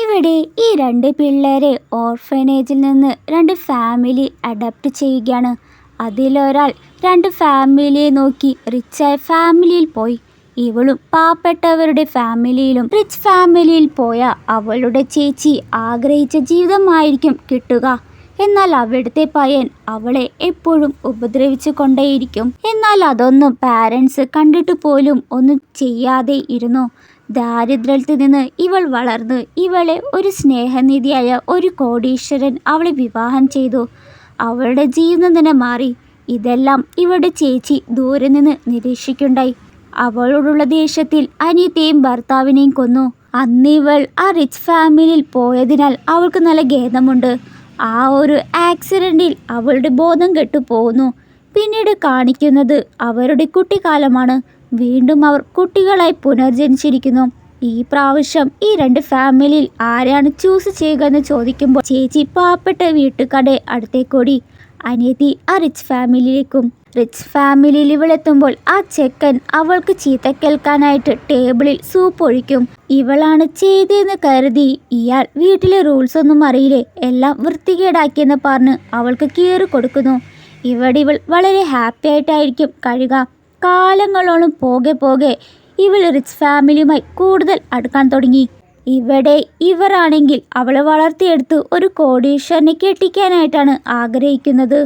ഇവിടെ ഈ രണ്ട് പിള്ളേരെ ഓർഫനേജിൽ നിന്ന് രണ്ട് ഫാമിലി അഡാപ്റ്റ് ചെയ്യുകയാണ്. അതിലൊരാൾ രണ്ട് ഫാമിലിയെ നോക്കി റിച്ചായ ഫാമിലിയിൽ പോയി. ഇവളും പാവപ്പെട്ടവരുടെ ഫാമിലിയിലും റിച്ച് ഫാമിലിയിൽ പോയ അവളുടെ ചേച്ചി ആഗ്രഹിച്ച ജീവിതമായിരിക്കും കിട്ടുക. എന്നാൽ അവിടുത്തെ പയ്യൻ അവളെ എപ്പോഴും ഉപദ്രവിച്ചു കൊണ്ടേയിരിക്കും. എന്നാൽ അതൊന്നും പാരൻസ് കണ്ടിട്ട് പോലും ഒന്നും ചെയ്യാതെ ഇരുന്നു. ദാരിദ്ര്യത്തിൽ നിന്ന് ഇവൾ വളർന്ന് ഇവളെ ഒരു സ്നേഹനിധിയായ ഒരു കോടീശ്വരൻ അവളെ വിവാഹം ചെയ്തു. അവളുടെ ജീവിതം തന്നെ മാറി. ഇതെല്ലാം ഇവളുടെ ചേച്ചി ദൂരെ നിന്ന് നിരീക്ഷിക്കുണ്ടായി. അവളോടുള്ള ദേഷ്യത്തിൽ അനിയത്തെയും ഭർത്താവിനെയും കൊന്നു. അന്ന് ഇവൾ ആ റിച്ച് ഫാമിലിയിൽ പോയതിനാൽ അവൾക്ക് നല്ല ഖേദമുണ്ട്. ആ ഒരു ആക്സിഡന്റിൽ അവളുടെ ബോധം കെട്ടു പോകുന്നു. പിന്നീട് കാണിക്കുന്നത് അവരുടെ കുട്ടിക്കാലമാണ്. വീണ്ടും അവർ കുട്ടികളായി പുനർജനിച്ചിരിക്കുന്നു. ഈ പ്രാവശ്യം ഈ രണ്ട് ഫാമിലിയിൽ ആരെയാണ് ചൂസ് ചെയ്യുക എന്ന് ചോദിക്കുമ്പോൾ ചേച്ചി പാവപ്പെട്ട വീട്ടുകാരുടെ അടുത്തേക്കോടി. അനിയത്തി ആ റിച്ച് ഫാമിലിയിലേക്കും. റിച്ച് ഫാമിലിയിൽ ഇവളെത്തുമ്പോൾ ആ ചെക്കൻ അവൾക്ക് ചീത്ത കേൾക്കാനായിട്ട് ടേബിളിൽ സൂപ്പ് ഒഴിക്കും. ഇവളാണ് ചെയ്തതെന്ന് കരുതി ഇയാൾ വീട്ടിലെ റൂൾസ് ഒന്നും അറിയില്ലേ, എല്ലാം വൃത്തികേടാക്കിയെന്ന് പറഞ്ഞ് അവൾക്ക് കീറി കൊടുക്കുന്നു. ഇവിടെ ഇവൾ വളരെ ഹാപ്പി ആയിട്ടായിരിക്കും കഴിയുക. കാലങ്ങളോളം പോകെ ഇവൾ റിച്ച് ഫാമിലിയുമായി കൂടുതൽ അടുക്കാൻ തുടങ്ങി. ഇവിടെ ഇവരാണെങ്കിൽ അവളെ വളർത്തിയെടുത്ത് ഒരു കോടീശ്വരനെ കെട്ടിക്കാനായിട്ടാണ് ആഗ്രഹിക്കുന്നത്.